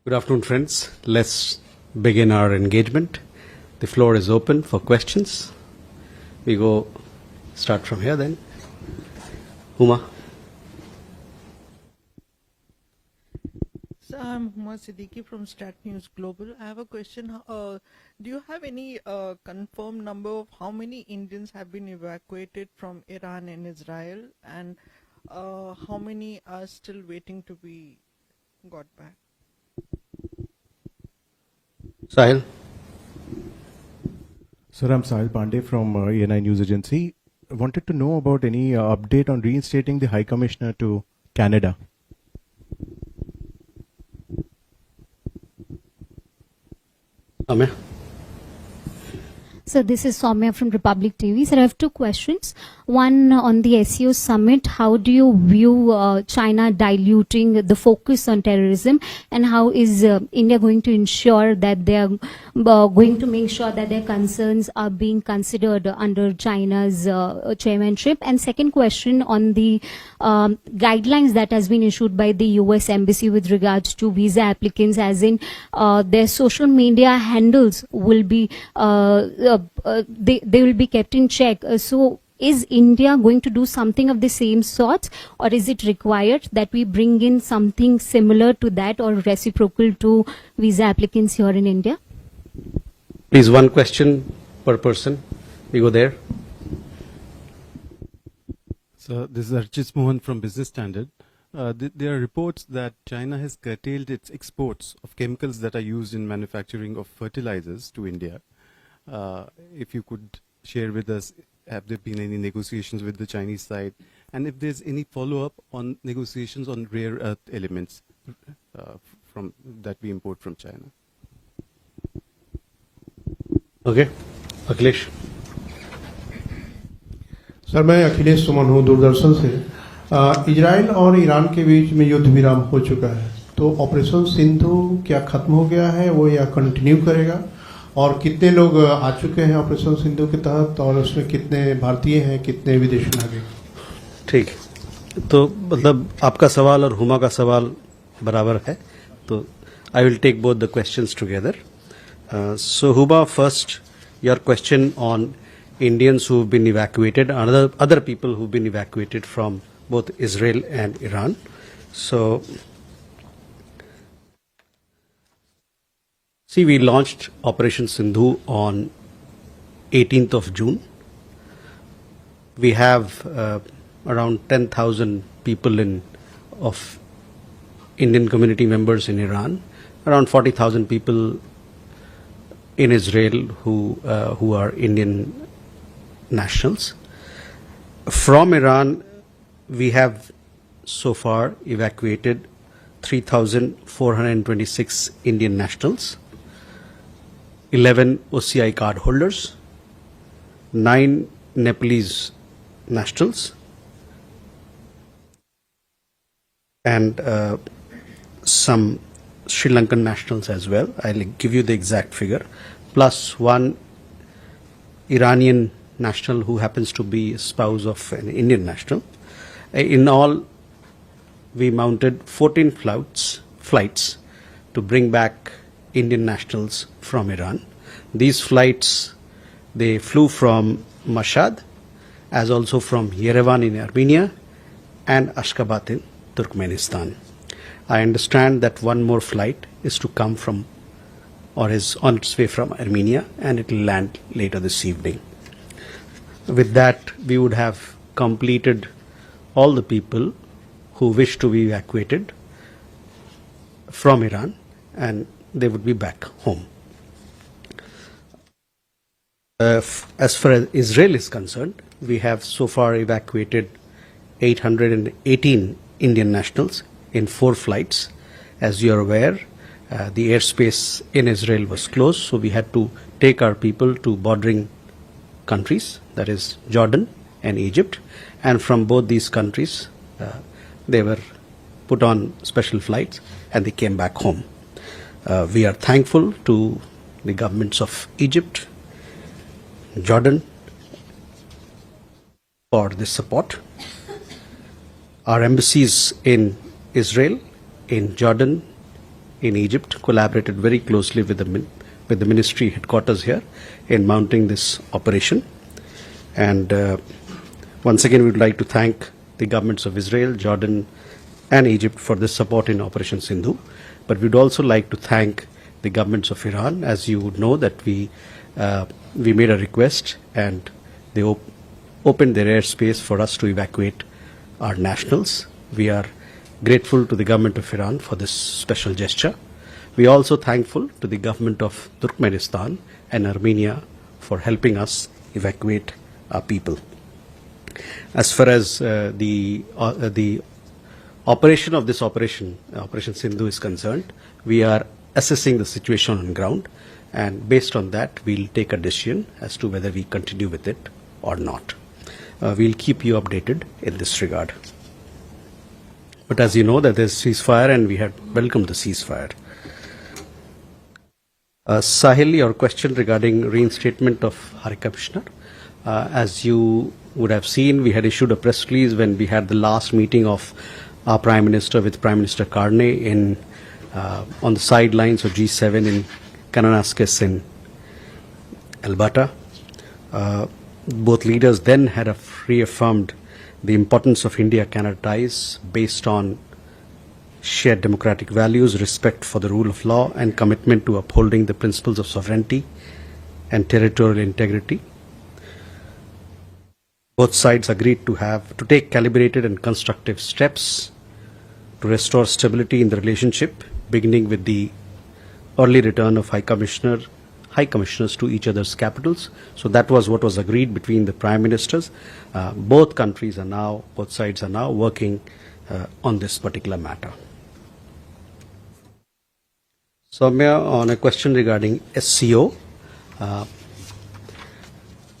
Good afternoon, friends. Let's begin our engagement. The floor is open for questions. We go start from here then. Huma. So I'm Huma Siddiqui from Stat News Global. I have a question. Do you have any confirmed number of how many Indians have been evacuated from Iran and Israel, and how many are still waiting to be got back? Sahil. Sir, I'm Sahil Pandey from ENI News Agency. I wanted to know about any update on reinstating the High Commissioner to Canada. Amir. So this is Soumya from Republic TV. Sir, I have two questions. One on the SEO summit. How do you view China diluting the focus on terrorism, and how is India going to ensure that they are going to make sure that their concerns are being considered under China's chairmanship? And second question on the guidelines that has been issued by the US Embassy with regards to visa applicants, as in their social media handles will be they will be kept in check. So is India going to do something of the same sort, or is it required that we bring in something similar to that or reciprocal to visa applicants here in India? Please, one question per person. We go there. So this is Archit Mohan from Business Standard. There are reports that China has curtailed its exports of chemicals that are used in manufacturing of fertilizers to India. If you could share with us, have there been any negotiations with the Chinese side, and if there's any follow-up on negotiations on rare earth elements from that we import from China? Okay. Akhilesh. Sir मैं अखिलेश सुमन हूँ दूरदर्शन से। Israel और Iran के बीच में युद्ध विराम हो चुका है, तो ऑपरेशन सिंधु क्या खत्म हो गया है वो या कंटिन्यू करेगा, और कितने लोग आ चुके हैं ऑपरेशन सिंधु के तहत, और उसमें कितने भारतीय हैं, कितने विदेशी नागरिक? ठीक, तो मतलब आपका सवाल और हुमा का सवाल बराबर है, तो I will take both the questions together. So Huba, first your question on Indians who've been evacuated, other people who've been evacuated from both Israel and Iran. So see, we launched Operation Sindhu on 18th of June. We have around 10,000 people of Indian community members in Iran, around 40,000 people in Israel who are Indian nationals. From Iran, we have so far evacuated 3,426 Indian nationals, 11 OCI card holders, 9 Nepalese nationals, and some Sri Lankan nationals as well. I'll give you the exact figure, plus one Iranian national who happens to be a spouse of an Indian national. In all, we mounted 14 flights to bring back Indian nationals from Iran. These flights, they flew from Mashhad, as also from Yerevan in Armenia and Ashgabat in Turkmenistan. I understand that one more flight is to come from, or is on its way from Armenia, and it will land later this evening. With that, we would have completed all the people who wish to be evacuated from Iran, and they would be back home. As far as Israel is concerned, we have so far evacuated 818 Indian nationals in 4 flights. As you are aware, the airspace in Israel was closed, so we had to take our people to bordering countries, that is Jordan and Egypt, and from both these countries they were put on special flights and they came back home. We are thankful to the governments of Egypt, Jordan for this support. Our embassies in Israel, in Jordan, in Egypt collaborated very closely with the ministry headquarters here in mounting this operation. And once again, we would like to thank the governments of Israel, Jordan, and Egypt for this support in Operation Sindhu. But we'd also like to thank the governments of Iran. As you would know, that we made a request and they opened their airspace for us to evacuate our nationals. We are grateful to the government of Iran for this special gesture. We are also thankful to the government of Turkmenistan and Armenia for helping us evacuate our people. As far as the operation of this Operation Sindhu is concerned, we are assessing the situation on ground, and based on that, we'll take a decision as to whether we continue with it or not. We'll keep you updated in this regard. But as you know, that there's ceasefire, and we had welcomed the ceasefire. Sahil, your question regarding reinstatement of High Commissioner. As you would have seen, we had issued a press release when we had the last meeting of our Prime Minister with Prime Minister Carney on the sidelines of G7 in Kananaskis in Alberta. Both leaders then had reaffirmed the importance of India-Canada ties based on shared democratic values, respect for the rule of law, and commitment to upholding the principles of sovereignty and territorial integrity. Both sides agreed to take calibrated and constructive steps to restore stability in the relationship, beginning with the early return of High Commissioners to each other's capitals. So that was what was agreed between the Prime Ministers. Both sides are now working on this particular matter. Soumya, on a question regarding SCO,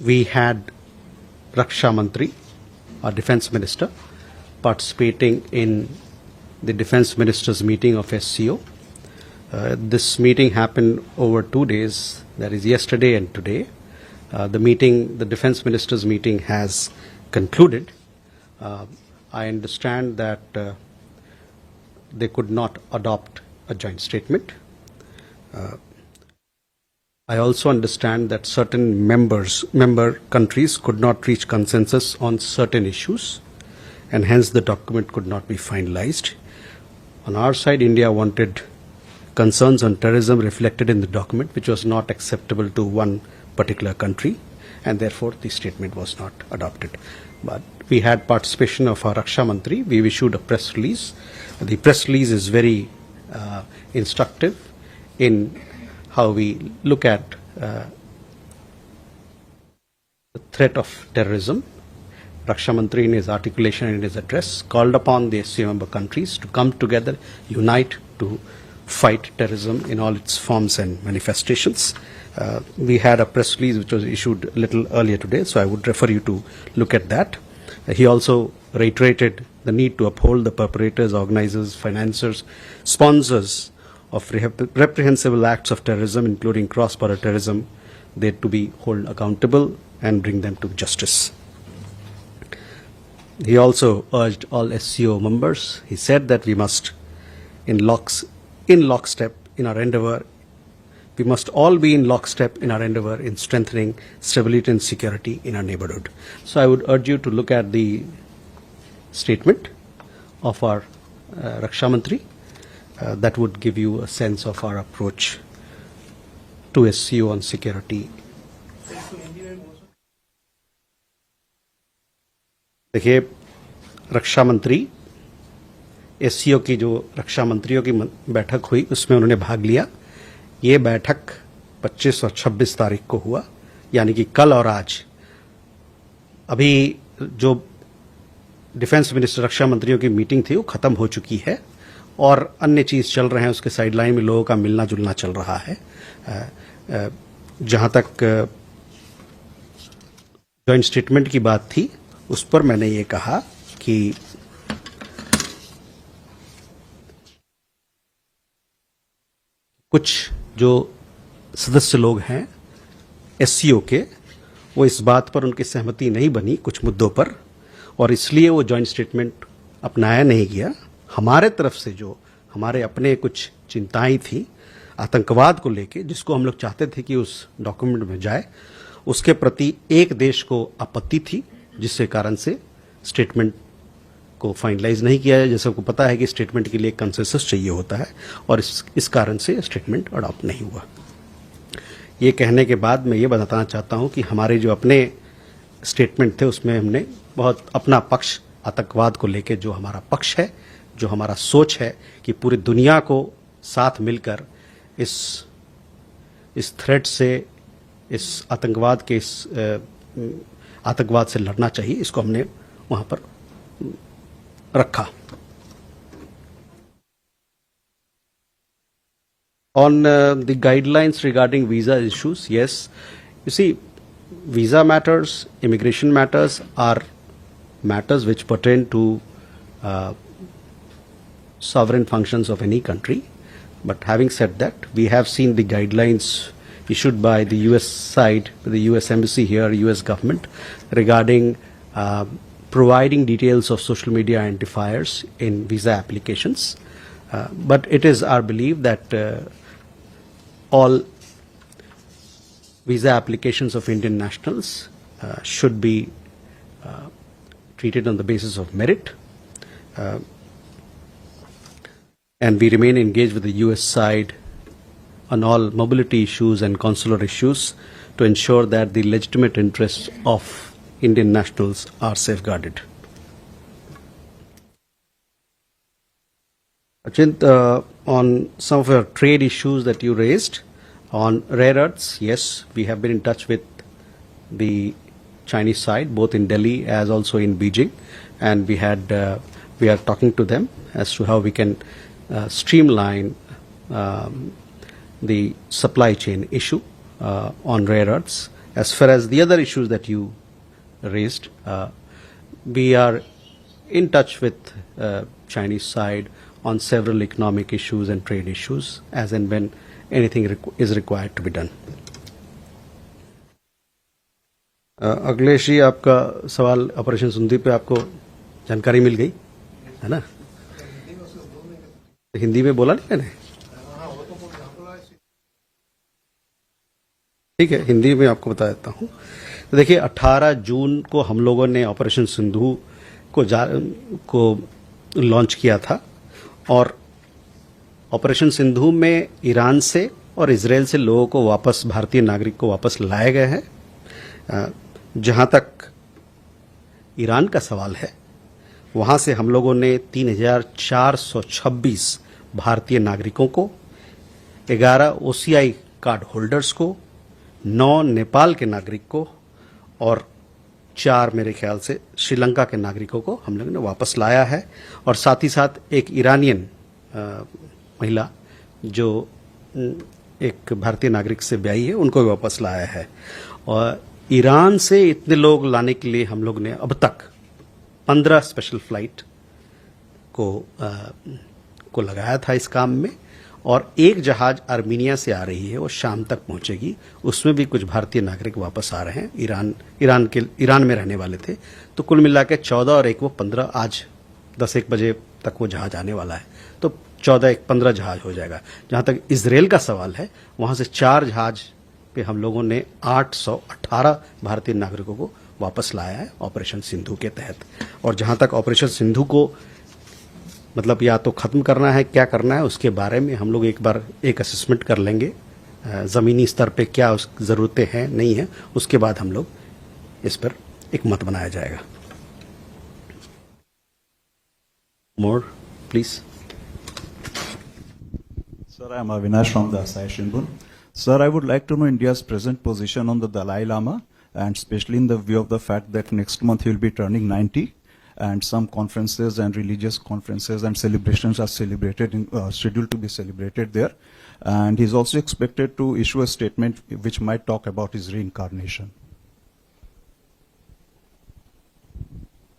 we had Raksha Mantri, our Defence Minister, participating in the Defence Ministers meeting of SCO. This meeting happened over 2 days, that is yesterday and today. The Defence Ministers meeting has concluded. I understand that they could not adopt a joint statement. I also understand that certain member countries could not reach consensus on certain issues, and hence the document could not be finalized. On our side, India wanted concerns on terrorism reflected in the document, which was not acceptable to one particular country, and therefore the statement was not adopted. But we had participation of our Raksha Mantri. We issued a press release. The press release is very instructive in how we look at the threat of terrorism. Raksha Mantri, in his articulation and in his address, called upon the SCO member countries to come together, unite to fight terrorism in all its forms and manifestations. We had a press release which was issued a little earlier today, so I would refer you to look at that. He also reiterated the need to uphold the perpetrators, organizers, financiers, sponsors of reprehensible acts of terrorism, including cross-border terrorism. They to be held accountable and bring them to justice. He also urged all SCO members. He said that we must, in lockstep in our endeavor, we must all be in lockstep in our endeavor in strengthening stability and security in our neighborhood. So I would urge you to look at the statement of our Raksha Mantri. That would give you a sense of our approach to SCO on security. देखिए, रक्षा मंत्री SCO की जो रक्षा मंत्रियों की बैठक हुई उसमें उन्होंने भाग लिया. ये बैठक 25 और 26 तारीख को हुआ, यानी कि कल और आज. अभी जो डिफेंस मिनिस्टर रक्षा मंत्रियों की मीटिंग थी वो खत्म हो चुकी है और अन्य चीज चल रहे हैं. उसके साइडलाइन में लोगों का मिलना जुलना चल रहा है. जहां तक जॉइंट स्टेटमेंट की बात थी उस पर मैंने ये कहा कि कुछ जो सदस्य लोग हैं SCO के, वो इस बात पर उनकी सहमति नहीं बनी कुछ मुद्दों पर, और इसलिए वो जॉइंट स्टेटमेंट अपनाया नहीं गया. हमारे तरफ से जो हमारे अपने कुछ चिंताएं थी आतंकवाद को लेके, जिसको हम लोग चाहते थे कि उस डॉक्यूमेंट में जाए, उसके प्रति एक देश को आपत्ति थी, जिससे कारण से स्टेटमेंट को फाइनलाइज नहीं किया है। जैसे आपको पता है कि स्टेटमेंट के लिए कंसेंसस चाहिए होता है, और इस कारण से स्टेटमेंट अडॉप्ट नहीं हुआ। ये कहने के बाद मैं ये बताना चाहता हूं कि हमारे जो अपने स्टेटमेंट थे उसमें हमने बहुत अपना पक्ष, आतंकवाद को लेके जो हमारा पक्ष है, जो हमारा सोच है कि पूरी दुनिया को साथ मिलकर इस थ्रेट से, इस आतंकवाद के आतंकवाद से लड़ना चाहिए, इसको हमने वहां पर रखा। On the guidelines regarding visa issues, yes, you see, visa matters, immigration matters are matters which pertain to sovereign functions of any country. But having said that, we have seen the guidelines issued by the US side, the US embassy here, US government, regarding providing details of social media identifiers in visa applications. But it is our belief that all visa applications of Indian nationals should be treated on the basis of merit. And we remain engaged with the US side on all mobility issues and consular issues to ensure that the legitimate interests of Indian nationals are safeguarded. Achint, on some of your trade issues that you raised, on rare earths, yes, we have been in touch with the Chinese side, both in Delhi as also in Beijing, and we are talking to them as to how we can streamline the supply chain issue on rare earths. As far as the other issues that you raised, we are in touch with Chinese side on several economic issues and trade issues as and when anything is required to be done. Akhilesh ji, आपका सवाल operation Sindhu पे आपको जानकारी मिल गई है ना? हिंदी में बोला नहीं मैंने? ठीक है, हिंदी में आपको बता देता हूँ। तो देखिए, 18 जून को हम लोगों ने ऑपरेशन सिंधु को लॉन्च किया था, और ऑपरेशन सिंधु में ईरान से और इजराइल से लोगों को वापस, भारतीय नागरिक को वापस लाए गए हैं। जहां तक ईरान का सवाल है, वहां से हम लोगों ने 3,426 भारतीय नागरिकों को, 11 OCI कार्ड होल्डर्स को, 9 नेपाल के नागरिक को और 4 मेरे ख्याल से श्रीलंका के नागरिकों को हम लोगों ने वापस लाया है। और साथ ही साथ एक ईरानियन महिला जो एक भारतीय नागरिक से ब्याही है, उनको भी वापस लाया है। और ईरान से इतने लोग लाने के लिए हम लोग ने अब तक 15 स्पेशल फ्लाइट को लगाया था इस काम में, और एक जहाज आर्मीनिया से आ रही है, वो शाम तक पहुंचेगी। उसमें भी कुछ भारतीय नागरिक वापस आ रहे हैं, ईरान में रहने वाले थे। तो कुल मिला के 14 और एक वो 15, आज 10-1 बजे तक वो जहाज आने वाला है, तो 14-15 जहाज हो जाएगा। जहां तक इजराइल का सवाल है, वहां से 4 जहाज पे हम लोगों ने 818 भारतीय नागरिकों को वापस लाया है ऑपरेशन सिंधु के तहत। और जहां तक ऑपरेशन सिंधु को मतलब या तो खत्म करना है, क्या करना है, उसके बारे में हम लोग एक बार एक असेसमेंट कर लेंगे, ज़मीनी स्तर पे क्या ज़रूरतें हैं नहीं है, उसके बाद हम लोग इस पर एक मत बनाया जाएगा। More please. Sir, I am Avinash from the Asahi Shimbun. Sir, I would like to know India's present position on the Dalai Lama, and especially in the view of the fact that next month he will be turning 90, and some conferences and religious conferences and celebrations are scheduled to be celebrated there. And he's also expected to issue a statement which might talk about his reincarnation.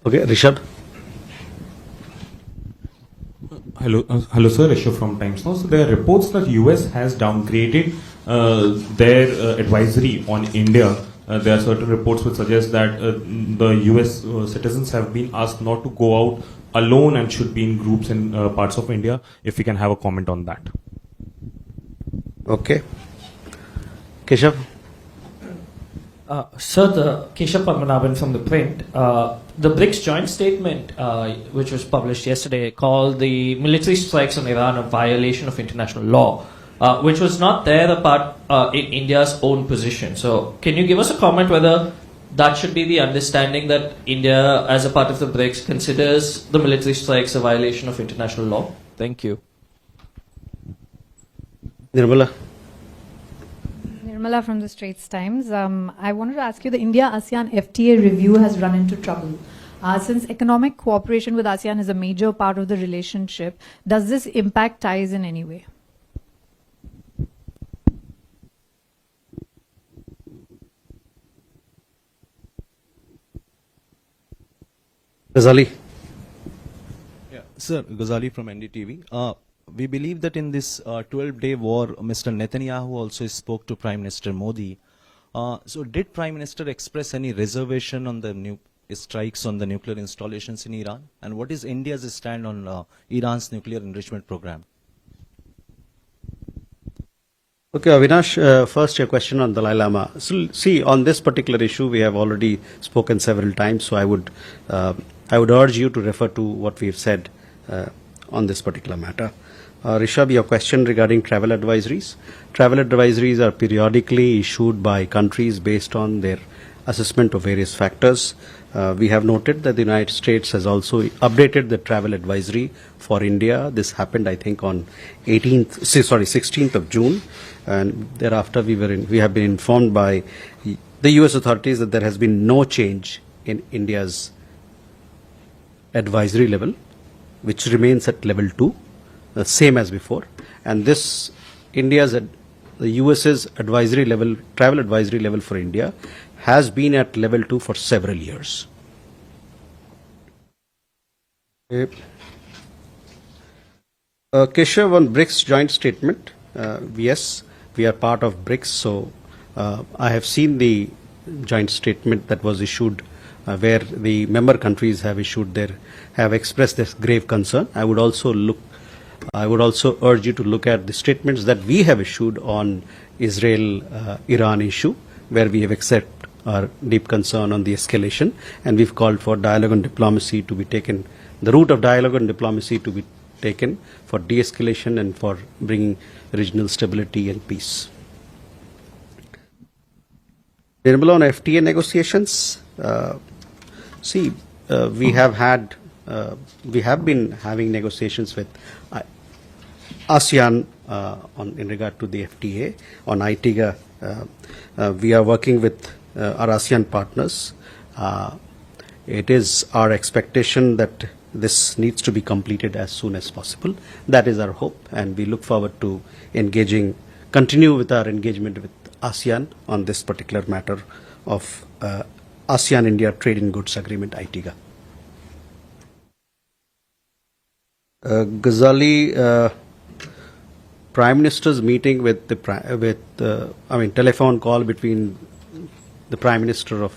Okay, Rishabh. Hello, sir. Rishabh from Times Now. So there are reports that US has downgraded their advisory on India. There are certain reports which suggest that the US citizens have been asked not to go out alone and should be in groups in parts of India? If we can have a comment on that. Okay. Keshav? Sir, the Keshav Padmanabhan from the print. The BRICS joint statement, which was published yesterday, called the military strikes on Iran a violation of international law, which was not there apart in India's own position. So, can you give us a comment whether that should be the understanding that India, as a part of the BRICS, considers the military strikes a violation of international law? Thank you. Nirmala? Nirmala from the Straits Times. I wanted to ask you, the India-ASEAN FTA review has run into trouble. Since economic cooperation with ASEAN is a major part of the relationship, does this impact ties in any way? Ghazali? Yeah, sir, Ghazali from NDTV. We believe that in this 12-day war, Mr. Netanyahu also spoke to Prime Minister Modi. So did Prime Minister express any reservation on the strikes on the nuclear installations in Iran? And what is India's stand on Iran's nuclear enrichment program? Okay, Avinash, first your question on Dalai Lama. So, see, on this particular issue, we have already spoken several times, so I would urge you to refer to what we have said on this particular matter. Rishabh, your question regarding travel advisories. Travel advisories are periodically issued by countries based on their assessment of various factors. We have noted that the United States has also updated the travel advisory for India. This happened, I think, on 16th of June. And thereafter, we have been informed by the U.S. authorities that there has been no change in India's advisory level, which remains at level 2, the same as before. And this, the US's advisory level, travel advisory level for India, has been at level 2 for several years. Keshav, on BRICS joint statement, yes, we are part of BRICS, so I have seen the joint statement that was issued where the member countries have expressed their grave concern. I would also urge you to look at the statements that we have issued on Israel-Iran issue, where we have accepted our deep concern on the escalation, and we've called for dialogue and diplomacy to be taken, the route of dialogue and diplomacy to be taken for de-escalation and for bringing regional stability and peace. Nirmala, on FTA negotiations, we have been having negotiations with ASEAN in regard to the FTA. On ITIGA, we are working with our ASEAN partners. It is our expectation that this needs to be completed as soon as possible. That is our hope, and we look forward to continue with our engagement with ASEAN on this particular matter of ASEAN-India Trade in Goods Agreement, ITIGA. Ghazali, Prime Minister's meeting with telephone call between the Prime Minister of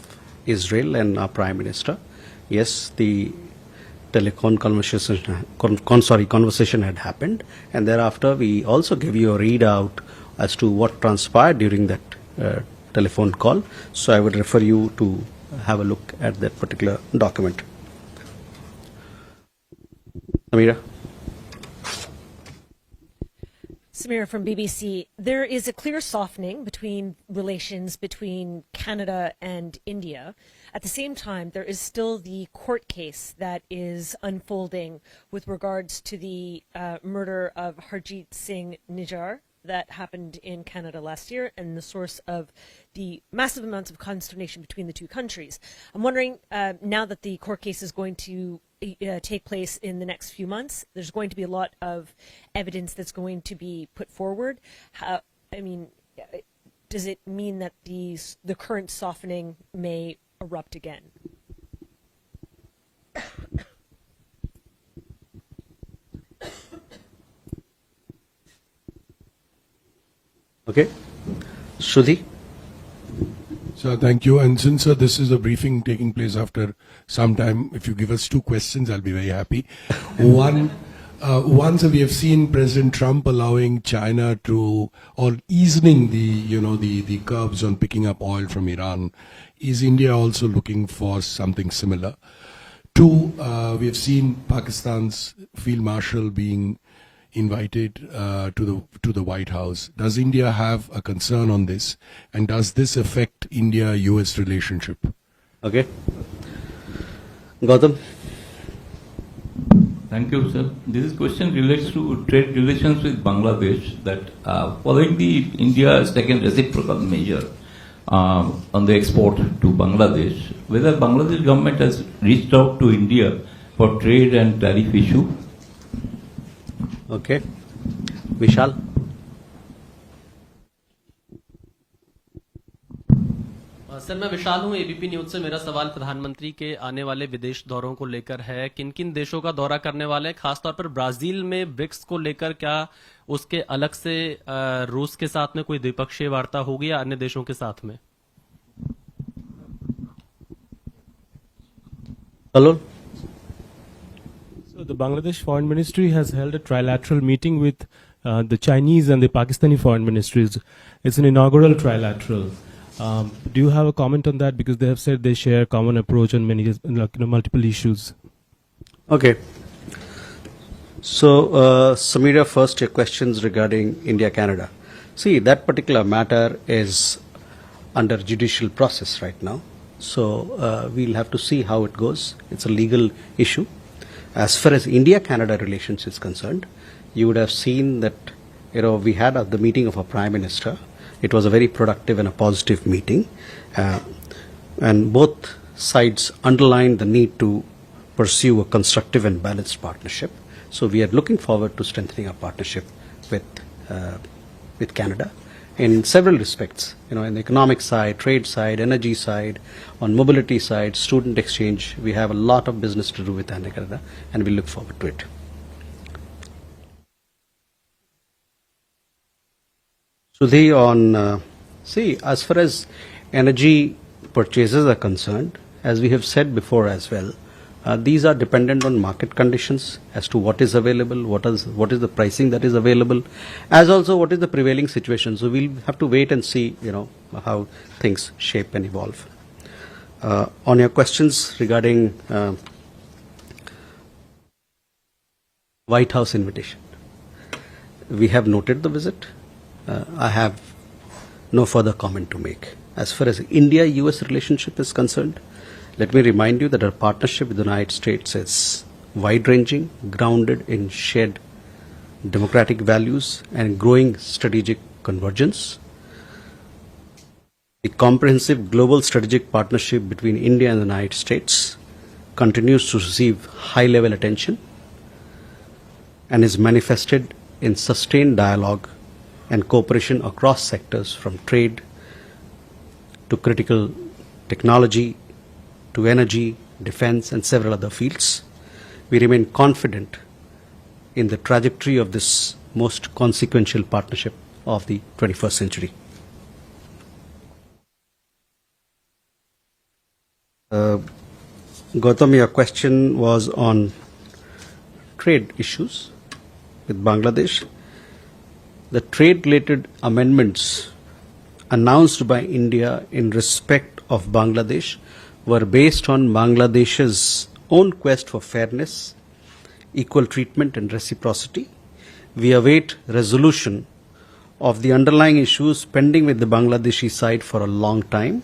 Israel and our Prime Minister. Yes, the conversation had happened, and thereafter we also give you a readout as to what transpired during that telephone call. So I would refer you to have a look at that particular document. Samira. Samira from BBC. There is a clear softening between relations between Canada and India. At the same time, there is still the court case that is unfolding with regards to the murder of Harjit Singh Nijjar that happened in Canada last year, and the source of the massive amounts of consternation between the two countries. I'm wondering, now that the court case is going to take place in the next few months, there's going to be a lot of evidence that's going to be put forward. Does it mean that the current softening may erupt again? Okay. Shruti? Sir, thank you. And since this is a briefing taking place after some time, if you give us 2 questions, I'll be very happy. One, once we have seen President Trump allowing China to, or easing the curbs on picking up oil from Iran. Is India also looking for something similar? 2, we have seen Pakistan's Field Marshal being invited to the White House. Does India have a concern on this, and does this affect India-US relationship? Okay. Gautam. Thank you, sir. This question relates to trade relations with Bangladesh. That following India has taken reciprocal measure on the export to Bangladesh, whether Bangladesh government has reached out to India for trade and tariff issue. Okay. Vishal. Sir मैं विशाल हूं ABP news से। मेरा सवाल प्रधानमंत्री के आने वाले विदेश दौरों को लेकर है। किन किन देशों का दौरा करने वाले हैं, खासतौर पर ब्राजील में ब्रिक्स को लेकर क्या उसके अलग से रूस के साथ में कोई द्विपक्षीय वार्ता होगी या अन्य देशों के साथ में? Hello. So the Bangladesh Foreign Ministry has held a trilateral meeting with the Chinese and the Pakistani foreign ministries. It's an inaugural trilateral. Do you have a comment on that? Because they have said they share common approach on many multiple issues. Okay. So, Samira, first your questions regarding India-Canada. See, that particular matter is under judicial process right now. So, we'll have to see how it goes. It's a legal issue. As far as India-Canada relations is concerned, you would have seen that, we had the meeting of our Prime Minister. It was a very productive and a positive meeting. And both sides underlined the need to pursue a constructive and balanced partnership. So we are looking forward to strengthening our partnership with Canada in several respects, in the economic side, trade side, energy side, on mobility side, student exchange. We have a lot of business to do with Canada, and we look forward to it. Sudhi, on as far as energy purchases are concerned, as we have said before as well, these are dependent on market conditions as to what is available, what is the pricing that is available, as also what is the prevailing situation. So we'll have to wait and see, how things shape and evolve. On your questions regarding White House invitation, we have noted the visit. I have no further comment to make. As far as India-US relationship is concerned, let me remind you that our partnership with the United States is wide-ranging, grounded in shared democratic values and growing strategic convergence. The comprehensive global strategic partnership between India and the United States continues to receive high-level attention and is manifested in sustained dialogue and cooperation across sectors, from trade to critical technology to energy, defense, and several other fields. We remain confident in the trajectory of this most consequential partnership of the 21st century. Gautam, your question was on trade issues with Bangladesh. The trade-related amendments announced by India in respect of Bangladesh were based on Bangladesh's own quest for fairness, equal treatment and reciprocity. We await resolution of the underlying issues pending with the Bangladeshi side for a long time.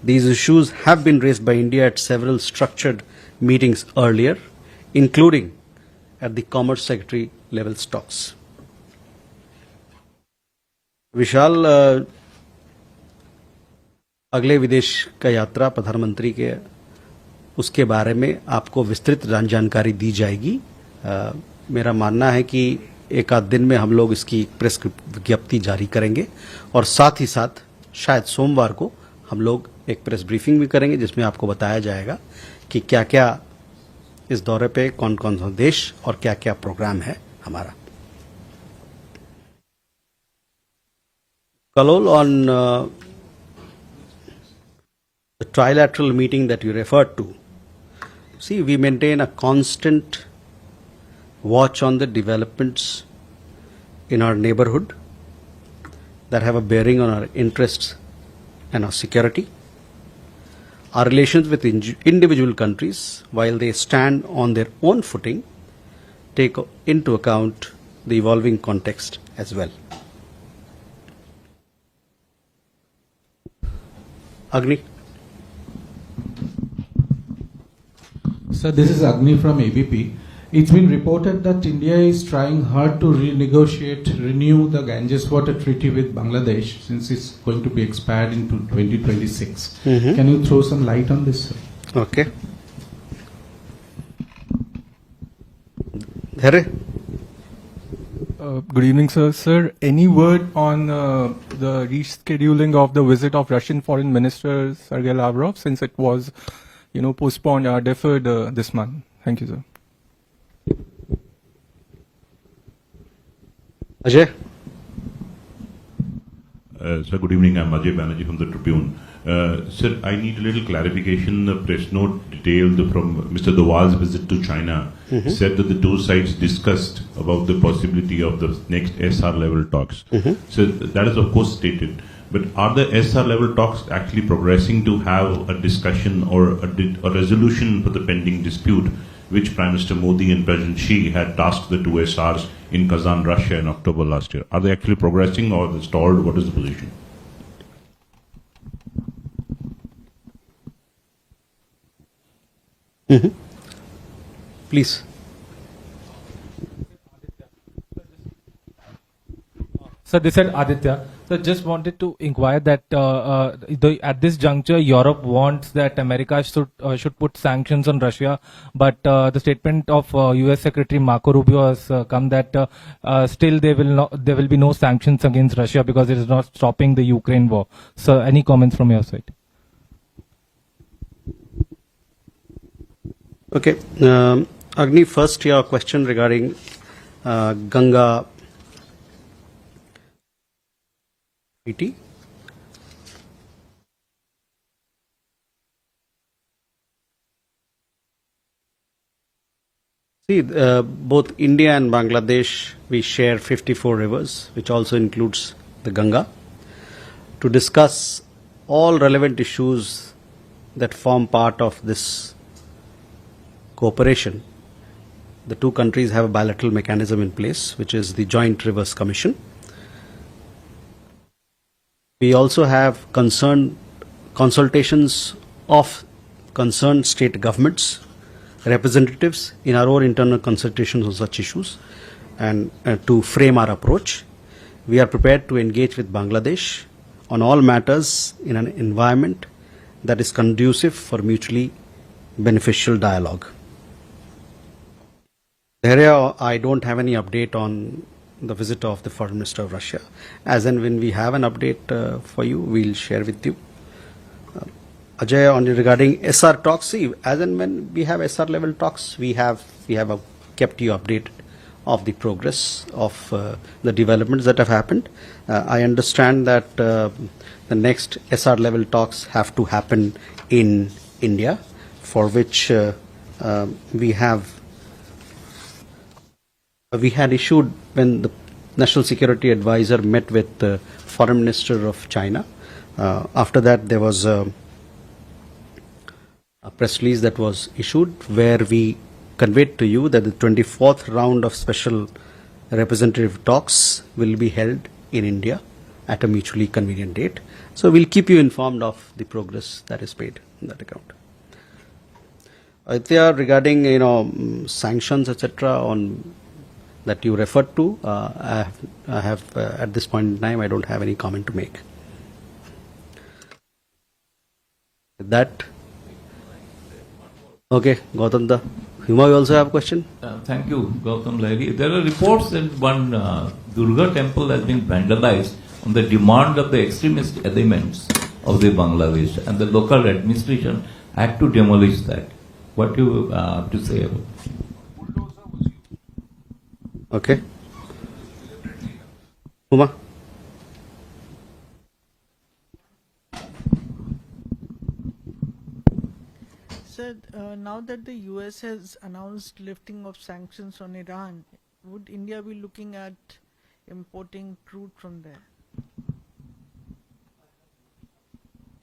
These issues have been raised by India at several structured meetings earlier, including at the Commerce Secretary level talks. विशाल, अगले विदेश का यात्रा प्रधानमंत्री के, उसके बारे में आपको विस्तृत जानकारी दी जाएगी। मेरा मानना है कि एक आध दिन में हम लोग इसकी प्रेस विज्ञप्ति जारी करेंगे और साथ ही साथ शायद सोमवार को हम लोग एक प्रेस ब्रीफिंग भी करेंगे जिसमें आपको बताया जाएगा कि क्या क्या इस दौरे पे कौन कौन सा देश और क्या क्या प्रोग्राम है हमारा। Kalol, on the trilateral meeting that you referred to, see, we maintain a constant watch on the developments in our neighborhood that have a bearing on our interests and our security. Our relations with individual countries, while they stand on their own footing, take into account the evolving context as well. Agni? Sir, this is Agni from ABP. It's been reported that India is trying hard to renew the Ganges Water Treaty with Bangladesh since it's going to be expired into 2026. Can you throw some light on this, sir? Okay. Here. Good evening, sir. Sir, any word on the rescheduling of the visit of Russian Foreign Minister Sergei Lavrov, since it was, postponed or deferred this month? Thank you, sir. Ajay? Sir, good evening. I'm Ajay Banerjee from the Tribune. Sir, I need a little clarification. The press note detailed from Mr. Dowal's visit to China said that the two sides discussed about the possibility of the next SR level talks. So that is of course stated. But are the SR level talks actually progressing to have a discussion or a resolution for the pending dispute, which Prime Minister Modi and President Xi had tasked the two SRs in Kazan, Russia in October last year? Are they actually progressing or are they stalled? What is the position? Please. Sir, this is Aditya. So just wanted to inquire that at this juncture, Europe wants that America should put sanctions on Russia, but the statement of U.S. Secretary Marco Rubio has come that still there will be no sanctions against Russia because it is not stopping the Ukraine war. So any comments from your side? Okay. Agni, first your question regarding Ganga treaty. See, both India and Bangladesh, we share 54 rivers, which also includes the Ganga. To discuss all relevant issues that form part of this cooperation, the two countries have a bilateral mechanism in place, which is the Joint Rivers Commission. We also have consultations of concerned state governments, representatives in our own internal consultations on such issues, and to frame our approach. We are prepared to engage with Bangladesh on all matters in an environment that is conducive for mutually beneficial dialogue. There, I don't have any update on the visit of the Foreign Minister of Russia. As and when we have an update for you, we'll share with you. Ajay, on regarding SR talks, see, as and when we have SR level talks, we have kept you updated of the progress of the developments that have happened. I understand that the next SR level talks have to happen in India, for which we had issued, when the National Security Advisor met with the Foreign Minister of China. After that, there was a press release that was issued where we conveyed to you that the 24th round of special representative talks will be held in India at a mutually convenient date. So we'll keep you informed of the progress that is made in that account. Aditya, regarding sanctions, etc., on that you referred to, I have at this point in time, I don't have any comment to make. With that, okay, Gautam Da. Hima, you also have a question? Thank you, Gautam Lahiri. There are reports that one Durga temple has been vandalized on the demand of the extremist elements of the Bangladesh, and the local administration had to demolish that. What do you have to say about it? Okay. Uma? that now that the US has announced lifting of sanctions on Iran, would India be looking at importing crude from there?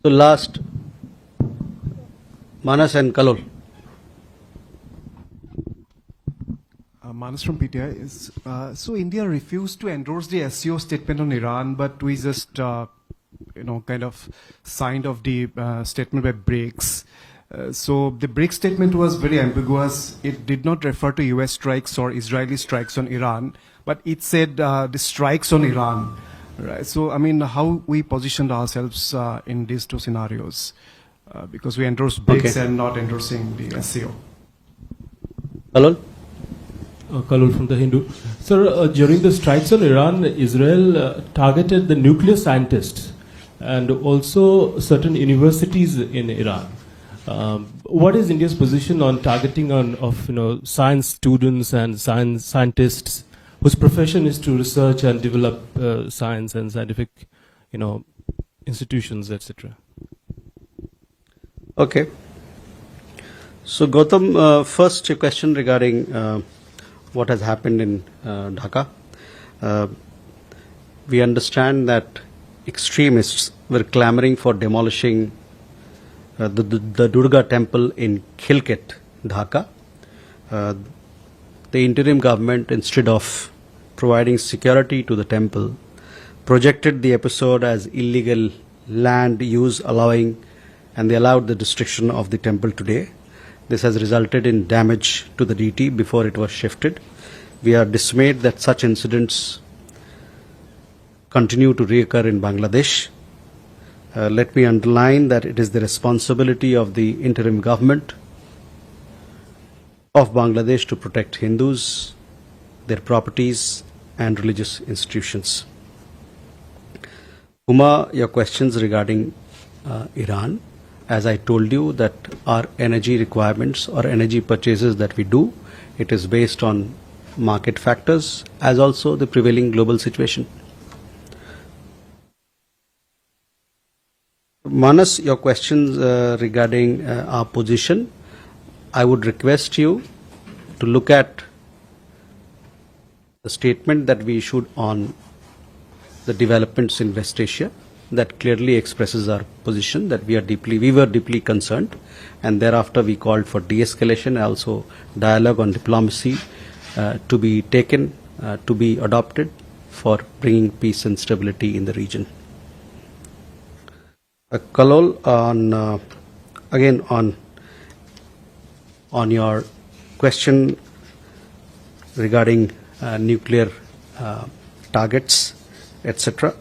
So last, Manas and Kalol. Manas from PTI is so India refused to endorse the SCO statement on Iran, but we just kind of signed off the statement by BRICS. So the BRICS statement was very ambiguous. It did not refer to US strikes or Israeli strikes on Iran, but it said the strikes on Iran. Right. So I mean, how we positioned ourselves in these two scenarios, because we endorsed BRICS and not endorsing the SCO. Kalol? Kalul from the Hindu. Sir, during the strikes on Iran, Israel targeted the nuclear scientists and also certain universities in Iran. What is India's position on targeting of science students and scientists whose profession is to research and develop science and scientific institutions, etc.? Okay. So Gautam, first your question regarding what has happened in Dhaka. We understand that extremists were clamoring for demolishing the Durga temple in Khilkhet, Dhaka. The interim government, instead of providing security to the temple, projected the episode as illegal land use and they allowed the destruction of the temple today. This has resulted in damage to the deity before it was shifted. We are dismayed that such incidents continue to reoccur in Bangladesh. Let me underline that it is the responsibility of the interim government of Bangladesh to protect Hindus, their properties and religious institutions. Uma, your questions regarding Iran. As I told you that our energy requirements or energy purchases that we do, it is based on market factors as also the prevailing global situation. Manas, your questions regarding our position, I would request you to look at the statement that we issued on the developments in West Asia. That clearly expresses our position that we were deeply concerned, and thereafter we called for de-escalation, also dialogue on diplomacy to be taken, to be adopted for bringing peace and stability in the region. Kalol, again on your question regarding nuclear targets, etc.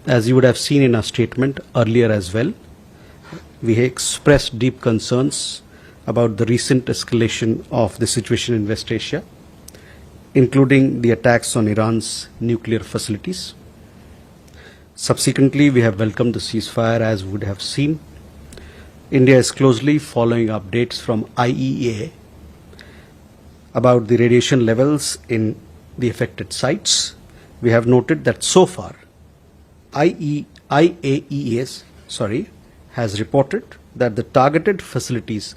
As you would have seen in our statement earlier as well, we expressed deep concerns about the recent escalation of the situation in West Asia, including the attacks on Iran's nuclear facilities. Subsequently, we have welcomed the ceasefire, as would have seen. India is closely following updates from IAEA about the radiation levels in the affected sites. We have noted that so far IAEA has reported that the targeted facilities